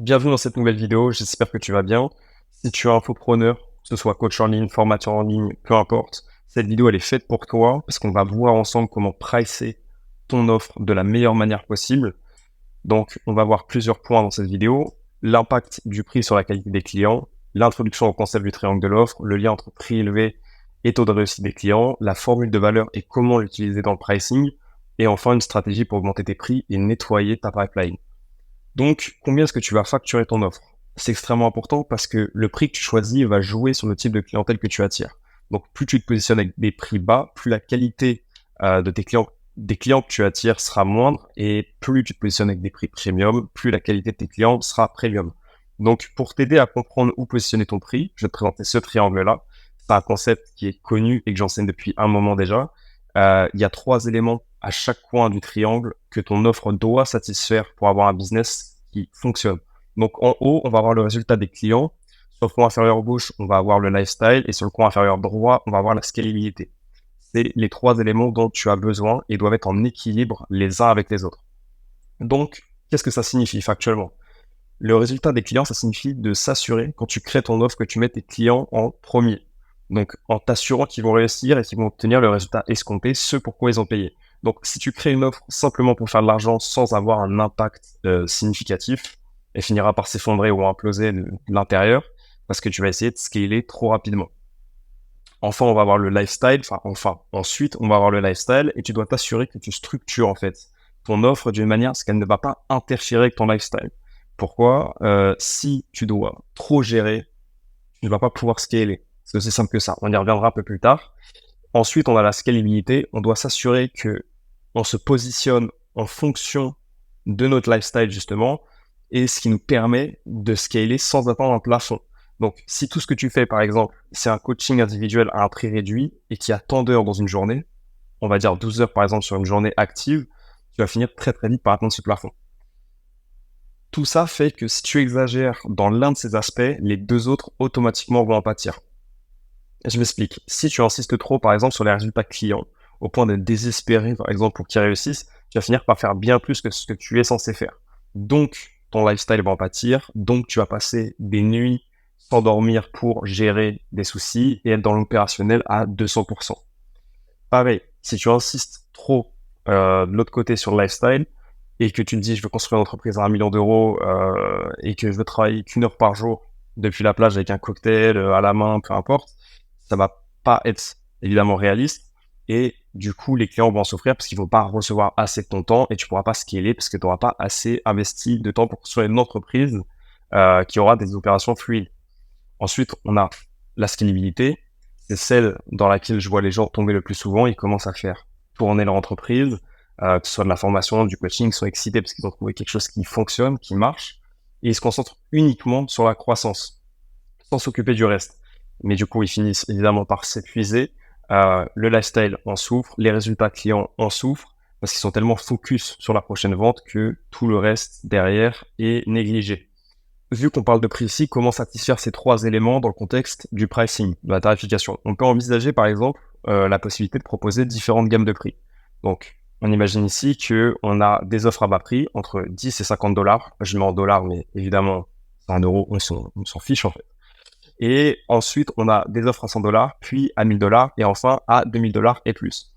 Bienvenue dans cette nouvelle vidéo, j'espère que tu vas bien. Si tu es infopreneur, que ce soit coach en ligne, formateur en ligne, peu importe, cette vidéo elle est faite pour toi parce qu'on va voir ensemble comment pricer ton offre de la meilleure manière possible. Donc, on va voir plusieurs points dans cette vidéo. L'impact du prix sur la qualité des clients, l'introduction au concept du triangle de l'offre, le lien entre prix élevé et taux de réussite des clients, la formule de valeur et comment l'utiliser dans le pricing, et enfin une stratégie pour augmenter tes prix et nettoyer ta pipeline. Donc, combien est-ce que tu vas facturer ton offre? C'est extrêmement important parce que le prix que tu choisis va jouer sur le type de clientèle que tu attires. Donc, plus tu te positionnes avec des prix bas, plus la qualité de tes clients, des clients que tu attires sera moindre, et plus tu te positionnes avec des prix premium, plus la qualité de tes clients sera premium. Donc, pour t'aider à comprendre où positionner ton prix, je vais te présenter ce triangle-là. C'est un concept qui est connu et que j'enseigne depuis un moment déjà. Il y a 3 éléments à chaque coin du triangle que ton offre doit satisfaire pour avoir un business qui fonctionne. Donc en haut, on va avoir le résultat des clients. Sur le coin inférieur gauche, on va avoir le lifestyle. Et sur le coin inférieur droit, on va avoir la scalabilité. C'est les 3 éléments dont tu as besoin et doivent être en équilibre les uns avec les autres. Donc, qu'est-ce que ça signifie factuellement? Le résultat des clients, ça signifie de s'assurer, quand tu crées ton offre, que tu mets tes clients en premier. Donc, en t'assurant qu'ils vont réussir et qu'ils vont obtenir le résultat escompté, ce pourquoi ils ont payé. Donc, si tu crées une offre simplement pour faire de l'argent sans avoir un impact significatif, elle finira par s'effondrer ou imploser de l'intérieur parce que tu vas essayer de scaler trop rapidement. Enfin, on va avoir le lifestyle. Ensuite, on va avoir le lifestyle et tu dois t'assurer que tu structures en fait ton offre d'une manière à ce qu'elle ne va pas interférer avec ton lifestyle. Pourquoi? Si tu dois trop gérer, tu ne vas pas pouvoir scaler. C'est aussi simple que ça. On y reviendra un peu plus tard. Ensuite, on a la scalabilité. On doit s'assurer que on se positionne en fonction de notre lifestyle, justement, et ce qui nous permet de scaler sans atteindre un plafond. Donc, si tout ce que tu fais, par exemple, c'est un coaching individuel à un prix réduit et qui a tant d'heures dans une journée, on va dire 12 heures, par exemple, sur une journée active, tu vas finir très, très vite par atteindre ce plafond. Tout ça fait que si tu exagères dans l'un de ces aspects, les deux autres automatiquement vont en pâtir. Je m'explique. Si tu insistes trop, par exemple, sur les résultats clients, au point d'être désespéré, par exemple, pour qu'ils réussissent, tu vas finir par faire bien plus que ce que tu es censé faire. Donc, ton lifestyle va en pâtir. Donc, tu vas passer des nuits sans dormir pour gérer des soucis et être dans l'opérationnel à 200%. Pareil, si tu insistes trop de l'autre côté sur le lifestyle et que tu te dis je veux construire une entreprise à 1 million d'euros et que je veux travailler qu'1 heure par jour depuis la plage avec un cocktail à la main, peu importe, ça va pas être évidemment réaliste, et du coup les clients vont en souffrir parce qu'ils vont pas recevoir assez de ton temps et tu pourras pas scaler parce que tu n'auras pas assez investi de temps pour construire une entreprise qui aura des opérations fluides. Ensuite, on a la scalabilité. C'est celle dans laquelle je vois les gens tomber le plus souvent. Ils commencent à faire tourner leur entreprise, que ce soit de la formation, du coaching, ils sont excités parce qu'ils ont trouvé quelque chose qui fonctionne, qui marche, et ils se concentrent uniquement sur la croissance, sans s'occuper du reste. Mais du coup, ils finissent évidemment par s'épuiser. Le lifestyle en souffre, les résultats clients en souffrent, parce qu'ils sont tellement focus sur la prochaine vente que tout le reste derrière est négligé. Vu qu'on parle de prix ici, comment satisfaire ces 3 éléments dans le contexte du pricing, de la tarification? On peut envisager par exemple la possibilité de proposer différentes gammes de prix. Donc, on imagine ici qu'on a des offres à bas prix entre 10 et 50 dollars. Je mets en dollars, mais évidemment, c'est un euro, on s'en fiche en fait. Et ensuite, on a des offres à 100 dollars, puis à 1000 dollars, et enfin à 2000 dollars et plus.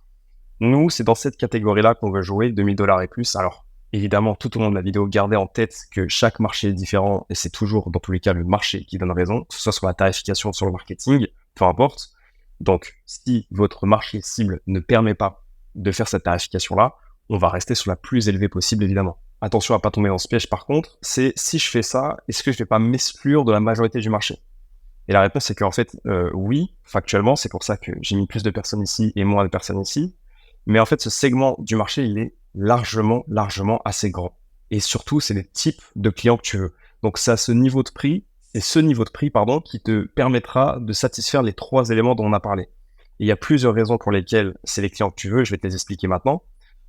Nous, c'est dans cette catégorie-là qu'on veut jouer, 2000 dollars et plus. Alors, évidemment, tout au long de la vidéo, gardez en tête que chaque marché est différent et c'est toujours, dans tous les cas, le marché qui donne raison, que ce soit sur la tarification, sur le marketing, peu importe. Donc, si votre marché cible ne permet pas de faire cette tarification-là, on va rester sur la plus élevée possible, évidemment. Attention à pas tomber dans ce piège, par contre, c'est si je fais ça, est-ce que je vais pas m'exclure de la majorité du marché? Et la réponse, c'est qu'en fait, oui, factuellement, c'est pour ça que j'ai mis plus de personnes ici et moins de personnes ici. Mais en fait, ce segment du marché, il est largement assez grand. Et surtout, c'est les types de clients que tu veux. Donc, c'est à ce niveau de prix, qui te permettra de satisfaire les 3 éléments dont on a parlé. Et il y a plusieurs raisons pour lesquelles c'est les clients que tu veux, je vais te les expliquer maintenant.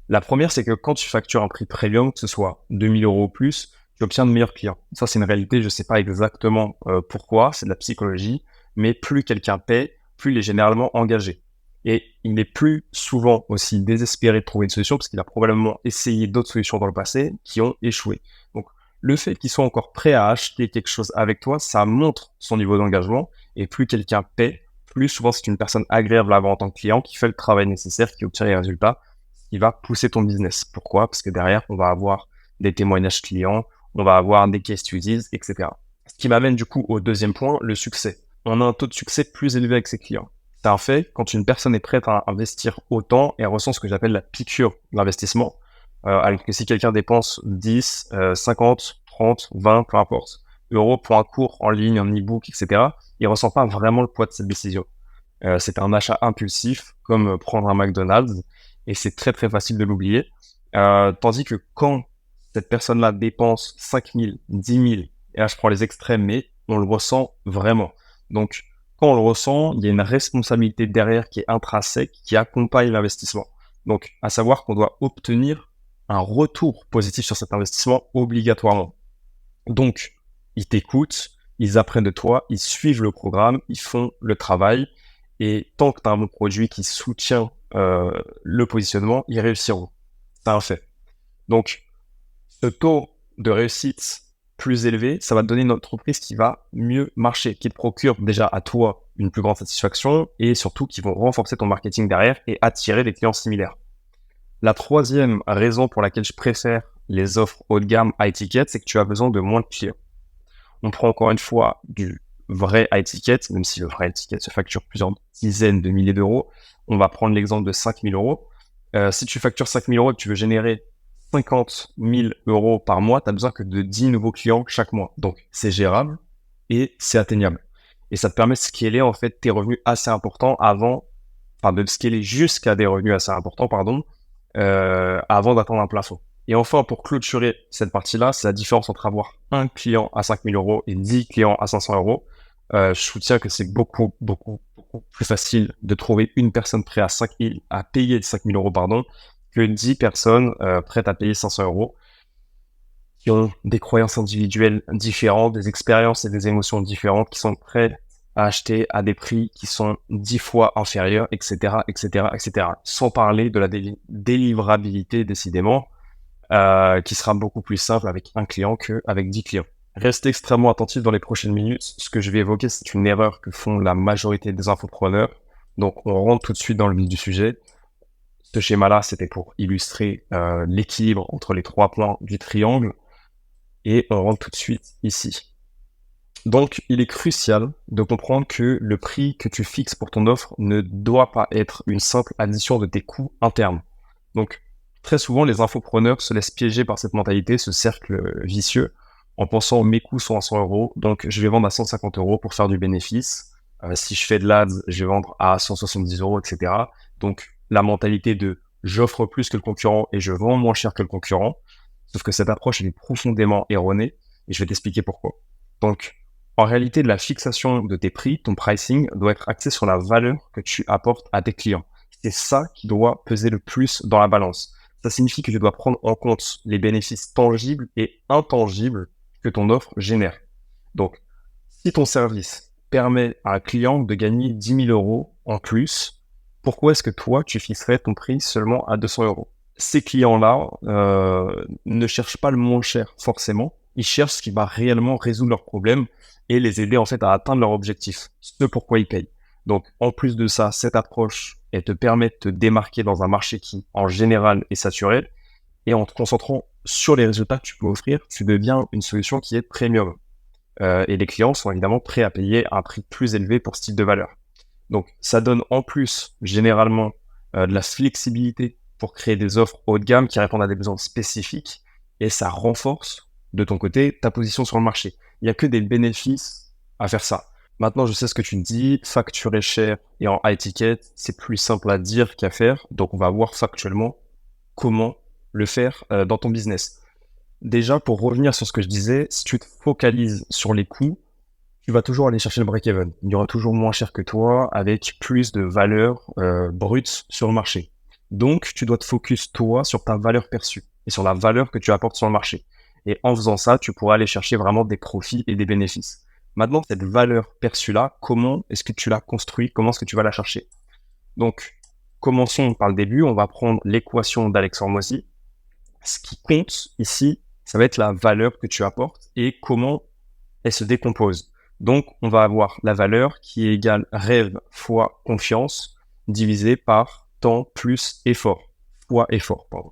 La première, c'est que quand tu factures un prix premium, que ce soit 2000 euros ou plus, tu obtiens de meilleurs clients. Ça, c'est une réalité, je sais pas exactement pourquoi, c'est de la psychologie, mais plus quelqu'un paie, plus il est généralement engagé. Et il n'est plus souvent aussi désespéré de trouver une solution parce qu'il a probablement essayé d'autres solutions dans le passé qui ont échoué. Donc, Le fait qu'il soit encore prêt à acheter quelque chose avec toi, ça montre son niveau d'engagement. Et plus quelqu'un paie, plus souvent c'est une personne agréable à avoir en tant que client qui fait le travail nécessaire, qui obtient les résultats, qui va pousser ton business. Pourquoi? Parce que derrière, on va avoir des témoignages clients, on va avoir des case studies, etc. Ce qui m'amène du coup au deuxième point, le succès. On a un taux de succès plus élevé avec ses clients. C'est un fait, quand une personne est prête à investir autant, elle ressent ce que j'appelle la piqûre de l'investissement. Alors que si quelqu'un dépense 10, 50, 30, 20, peu importe, euros pour un cours en ligne, un e-book, etc., il ressent pas vraiment le poids de cette décision. C'est un achat impulsif, comme prendre un McDonald's, et c'est très très facile de l'oublier. Tandis que quand cette personne-là dépense 5 000, 10 000, et là je prends les extrêmes, mais on le ressent vraiment. Donc quand on le ressent, il y a une responsabilité derrière qui est intrinsèque, qui accompagne l'investissement. Donc à savoir qu'on doit obtenir un retour positif sur cet investissement obligatoirement. Donc ils t'écoutent, ils apprennent de toi, ils suivent le programme, ils font le travail, et tant que tu as un bon produit qui soutient le positionnement, ils réussiront. C'est un fait. Donc, ce taux de réussite plus élevé, ça va te donner une entreprise qui va mieux marcher, qui te procure déjà à toi une plus grande satisfaction et surtout qui vont renforcer ton marketing derrière et attirer des clients similaires. La troisième raison pour laquelle je préfère les offres haut de gamme high ticket, c'est que tu as besoin de moins de clients. On prend encore une fois du vrai high ticket, même si le vrai high ticket se facture plusieurs dizaines de milliers d'euros. On va prendre l'exemple de 5 000 euros. Si tu factures 5 000 euros et que tu veux générer 50 000 euros par mois, tu as besoin que de 10 nouveaux clients chaque mois. Donc, c'est gérable et c'est atteignable. Et ça te permet de scaler, en fait, tes revenus assez importants de scaler jusqu'à des revenus assez importants, avant d'atteindre un plafond. Et enfin, pour clôturer cette partie-là, c'est la différence entre avoir un client à 5 000 euros et 10 clients à 500 euros. Je soutiens que c'est beaucoup plus facile de trouver une personne prête à payer 5 000 euros, que 10 personnes prêtes à payer 500 euros, qui ont des croyances individuelles différentes, des expériences et des émotions différentes, qui sont prêtes à acheter à des prix qui sont 10 fois inférieurs, etc., etc., etc. Sans parler de la délivrabilité, décidément, qui sera beaucoup plus simple avec un client qu'avec 10 clients. Restez extrêmement attentifs dans les prochaines minutes. Ce que je vais évoquer, c'est une erreur que font la majorité des infopreneurs. Donc, on rentre tout de suite dans le vif du sujet. Ce schéma-là, c'était pour illustrer l'équilibre entre les trois points du triangle. Et on rentre tout de suite ici. Donc, il est crucial de comprendre que le prix que tu fixes pour ton offre ne doit pas être une simple addition de tes coûts internes. Donc, très souvent, les infopreneurs se laissent piéger par cette mentalité, ce cercle vicieux, en pensant mes coûts sont à 100 euros, donc je vais vendre à 150 euros pour faire du bénéfice. Si je fais de l'ADS, je vais vendre à 170 euros, etc. Donc, la mentalité de j'offre plus que le concurrent et je vends moins cher que le concurrent. Sauf que cette approche, elle est profondément erronée et je vais t'expliquer pourquoi. Donc, en réalité, la fixation de tes prix, ton pricing, doit être axé sur la valeur que tu apportes à tes clients. C'est ça qui doit peser le plus dans la balance. Ça signifie que tu dois prendre en compte les bénéfices tangibles et intangibles que ton offre génère. Donc, si ton service permet à un client de gagner 10 000 euros en plus, pourquoi est-ce que toi, tu fixerais ton prix seulement à 200 euros? Ces clients-là ne cherchent pas le moins cher, forcément. Ils cherchent ce qui va réellement résoudre leurs problèmes et les aider en fait à atteindre leur objectif, ce pourquoi ils payent. Donc, en plus de ça, cette approche, elle te permet de te démarquer dans un marché qui, en général, est saturé. Et en te concentrant sur les résultats que tu peux offrir, tu deviens une solution qui est premium. Et les clients sont évidemment prêts à payer un prix plus élevé pour ce type de valeur. Donc, ça donne en plus, généralement, de la flexibilité pour créer des offres haut de gamme qui répondent à des besoins spécifiques. Et ça renforce, de ton côté, ta position sur le marché. Il n'y a que des bénéfices à faire ça. Maintenant, je sais ce que tu me dis, facturer cher et en high ticket, c'est plus simple à dire qu'à faire. Donc, on va voir factuellement comment le faire dans ton business. Déjà, pour revenir sur ce que je disais, si tu te focalises sur les coûts, tu vas toujours aller chercher le break-even. Il y aura toujours moins cher que toi avec plus de valeur brute sur le marché. Donc, tu dois te focus, toi, sur ta valeur perçue et sur la valeur que tu apportes sur le marché. Et en faisant ça, tu pourras aller chercher vraiment des profits et des bénéfices. Maintenant, cette valeur perçue-là, comment est-ce que tu l'as construite? Comment est-ce que tu vas la chercher? Donc, commençons par le début. On va prendre l'équation d'Alex Hormozy. Ce qui compte ici, ça va être la valeur que tu apportes et comment elle se décompose. Donc, on va avoir la valeur qui est égale rêve fois confiance divisé par temps plus effort, fois effort, pardon.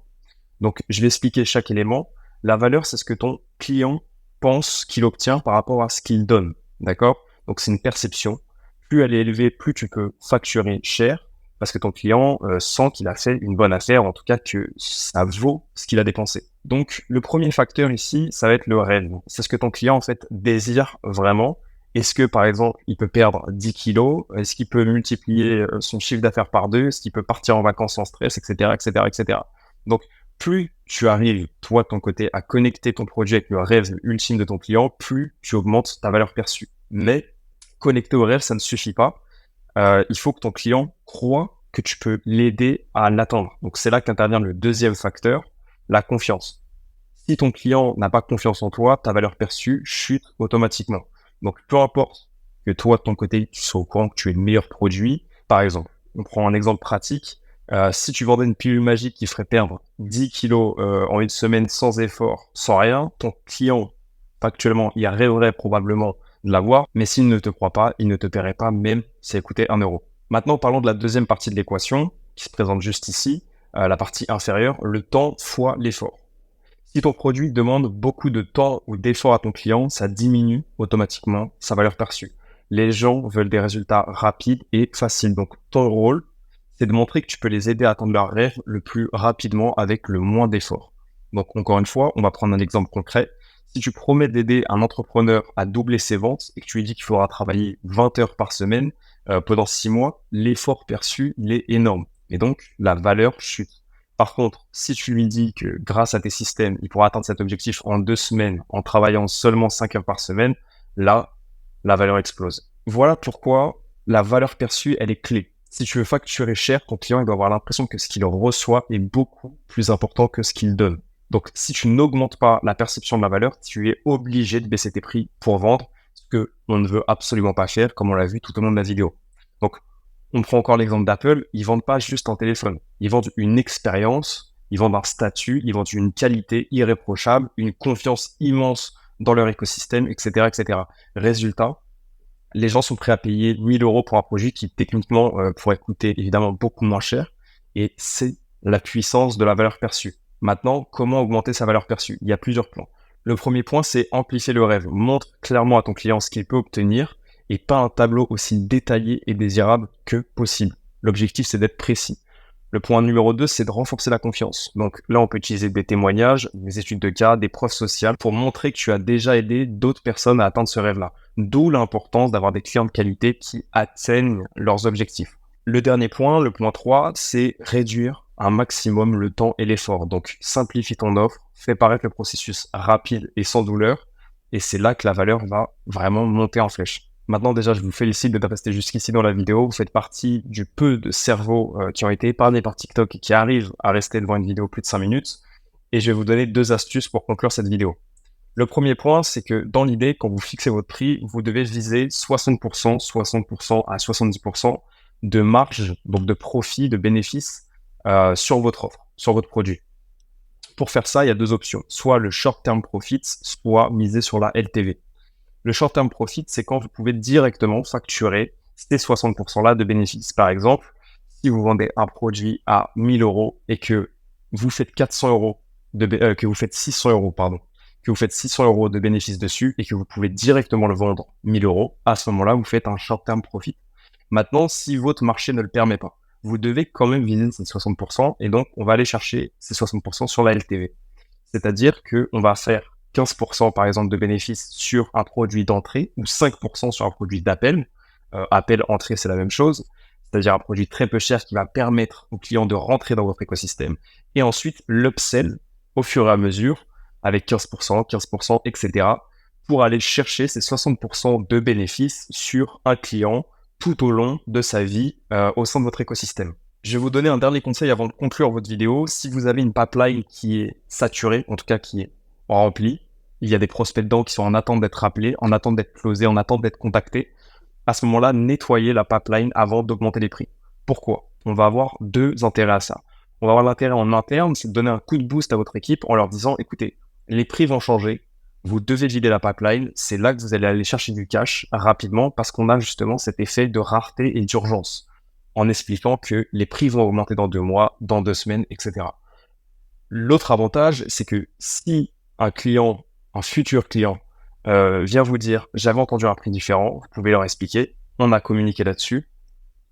Donc, je vais expliquer chaque élément. La valeur, c'est ce que ton client pense qu'il obtient par rapport à ce qu'il donne. D'accord? Donc, c'est une perception. Plus elle est élevée, plus tu peux facturer cher parce que ton client sent qu'il a fait une bonne affaire, en tout cas que ça vaut ce qu'il a dépensé. Donc, le premier facteur ici, ça va être le rêve. C'est ce que ton client, en fait, désire vraiment. Est-ce que, par exemple, il peut perdre 10 kilos? Est-ce qu'il peut multiplier son chiffre d'affaires par 2? Est-ce qu'il peut partir en vacances sans stress, etc., etc., etc. Donc, plus tu arrives, toi, de ton côté, à connecter ton produit avec le rêve ultime de ton client, plus tu augmentes ta valeur perçue. Mais connecter au rêve, ça ne suffit pas. Il faut que ton client croit que tu peux l'aider à l'atteindre. Donc, c'est là qu'intervient le deuxième facteur, la confiance. Si ton client n'a pas confiance en toi, ta valeur perçue chute automatiquement. Donc, peu importe que toi, de ton côté, tu sois au courant que tu es le meilleur produit. Par exemple, on prend un exemple pratique. Si tu vendais une pilule magique qui ferait perdre 10 kilos en une semaine sans effort, sans rien, ton client, factuellement, il rêverait probablement de l'avoir, mais s'il ne te croit pas, il ne te paierait pas même si ça coûtait 1 euro. Maintenant, parlons de la deuxième partie de l'équation, qui se présente juste ici, la partie inférieure, le temps fois l'effort. Si ton produit demande beaucoup de temps ou d'effort à ton client, ça diminue automatiquement sa valeur perçue. Les gens veulent des résultats rapides et faciles. Donc, ton rôle, c'est de montrer que tu peux les aider à atteindre leur rêve le plus rapidement avec le moins d'efforts. Donc, encore une fois, on va prendre un exemple concret. Si tu promets d'aider un entrepreneur à doubler ses ventes et que tu lui dis qu'il faudra travailler 20 heures par semaine pendant 6 mois, l'effort perçu, il est énorme. Et donc, la valeur chute. Par contre, si tu lui dis que grâce à tes systèmes, il pourra atteindre cet objectif en 2 semaines en travaillant seulement 5 heures par semaine, là, la valeur explose. Voilà pourquoi la valeur perçue, elle est clé. Si tu veux facturer cher, ton client il doit avoir l'impression que ce qu'il reçoit est beaucoup plus important que ce qu'il donne. Donc, si tu n'augmentes pas la perception de la valeur, tu es obligé de baisser tes prix pour vendre, ce que on ne veut absolument pas faire, comme on l'a vu tout au long de la vidéo. Donc, on prend encore l'exemple d'Apple, ils vendent pas juste un téléphone, ils vendent une expérience, ils vendent un statut, ils vendent une qualité irréprochable, une confiance immense dans leur écosystème, etc., etc. Résultat, les gens sont prêts à payer 1 000 € pour un produit qui techniquement pourrait coûter évidemment beaucoup moins cher, et c'est la puissance de la valeur perçue. Maintenant, comment augmenter sa valeur perçue? Il y a plusieurs plans. Le premier point, c'est amplifier le rêve. Montre clairement à ton client ce qu'il peut obtenir et pas un tableau aussi détaillé et désirable que possible. L'objectif, c'est d'être précis. Le point numéro 2, c'est de renforcer la confiance. Donc là, on peut utiliser des témoignages, des études de cas, des preuves sociales pour montrer que tu as déjà aidé d'autres personnes à atteindre ce rêve-là. D'où l'importance d'avoir des clients de qualité qui atteignent leurs objectifs. Le dernier point, le point 3, c'est réduire un maximum le temps et l'effort. Donc simplifie ton offre, fais paraître le processus rapide et sans douleur, et c'est là que la valeur va vraiment monter en flèche. Maintenant, déjà, je vous félicite d'être resté jusqu'ici dans la vidéo. Vous faites partie du peu de cerveaux qui ont été épargnés par TikTok et qui arrivent à rester devant une vidéo plus de 5 minutes. Et je vais vous donner 2 astuces pour conclure cette vidéo. Le premier point, c'est que dans l'idée, quand vous fixez votre prix, vous devez viser 60%, 60% à 70% de marge, donc de profit, de bénéfice sur votre offre, sur votre produit. Pour faire ça, il y a 2 options. Soit le short-term profit, soit miser sur la LTV. Le short-term profit, c'est quand vous pouvez directement facturer ces 60%-là de bénéfices. Par exemple, si vous vendez un produit à 1 000 € et que vous faites 400 € que vous faites 600 €, pardon, que vous faites 600 € de bénéfices dessus et que vous pouvez directement le vendre 1 000 €, à ce moment-là, vous faites un short-term profit. Maintenant, si votre marché ne le permet pas, vous devez quand même viser ces 60% et donc on va aller chercher ces 60% sur la LTV. C'est-à-dire qu'on va faire 15% par exemple de bénéfices sur un produit d'entrée ou 5% sur un produit d'appel. Appel, entrée, c'est la même chose. C'est-à-dire un produit très peu cher qui va permettre aux clients de rentrer dans votre écosystème. Et ensuite, l'upsell au fur et à mesure avec 15%, 15%, etc. pour aller chercher ces 60% de bénéfices sur un client tout au long de sa vie au sein de votre écosystème. Je vais vous donner un dernier conseil avant de conclure votre vidéo. Si vous avez une pipeline qui est saturée, en tout cas qui est remplie, il y a des prospects dedans qui sont en attente d'être appelés, en attente d'être closés, en attente d'être contactés, à ce moment-là, nettoyez la pipeline avant d'augmenter les prix. Pourquoi? On va avoir 2 intérêts à ça. On va avoir l'intérêt en interne, c'est de donner un coup de boost à votre équipe en leur disant, écoutez, les prix vont changer. Vous devez vider la pipeline. C'est là que vous allez aller chercher du cash rapidement parce qu'on a justement cet effet de rareté et d'urgence en expliquant que les prix vont augmenter dans 2 mois, dans 2 semaines, etc. L'autre avantage, c'est que si un client, un futur client, vient vous dire j'avais entendu un prix différent, vous pouvez leur expliquer, on a communiqué là-dessus,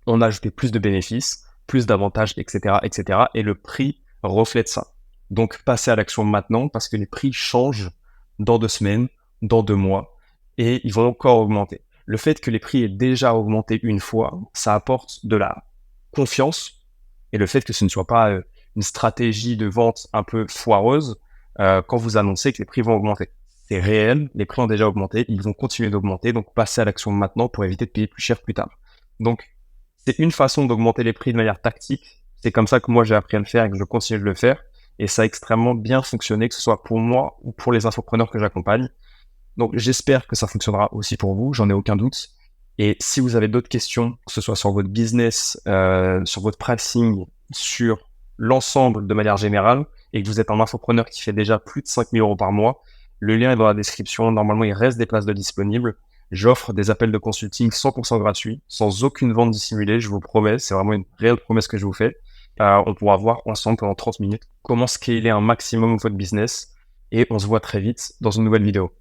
on a ajouté plus de bénéfices, plus d'avantages, etc., etc., et le prix reflète ça. Donc passez à l'action maintenant parce que les prix changent dans 2 semaines, dans 2 mois, et ils vont encore augmenter. Le fait que les prix aient déjà augmenté une fois, ça apporte de la confiance, et le fait que ce ne soit pas une stratégie de vente un peu foireuse quand vous annoncez que les prix vont augmenter. C'est réel, les prix ont déjà augmenté, ils vont continuer d'augmenter, donc passez à l'action maintenant pour éviter de payer plus cher plus tard. Donc, c'est une façon d'augmenter les prix de manière tactique. C'est comme ça que moi j'ai appris à le faire et que je continue de le faire. Et ça a extrêmement bien fonctionné, que ce soit pour moi ou pour les infopreneurs que j'accompagne. Donc j'espère que ça fonctionnera aussi pour vous, j'en ai aucun doute. Et si vous avez d'autres questions, que ce soit sur votre business, sur votre pricing, sur l'ensemble de manière générale, et que vous êtes un infopreneur qui fait déjà plus de 5 000 euros par mois, le lien est dans la description. Normalement, il reste des places de disponibles. J'offre des appels de consulting 100% gratuits, sans aucune vente dissimulée, je vous promets. C'est vraiment une réelle promesse que je vous fais. On pourra voir ensemble pendant 30 minutes comment scaler un maximum votre business. Et on se voit très vite dans une nouvelle vidéo.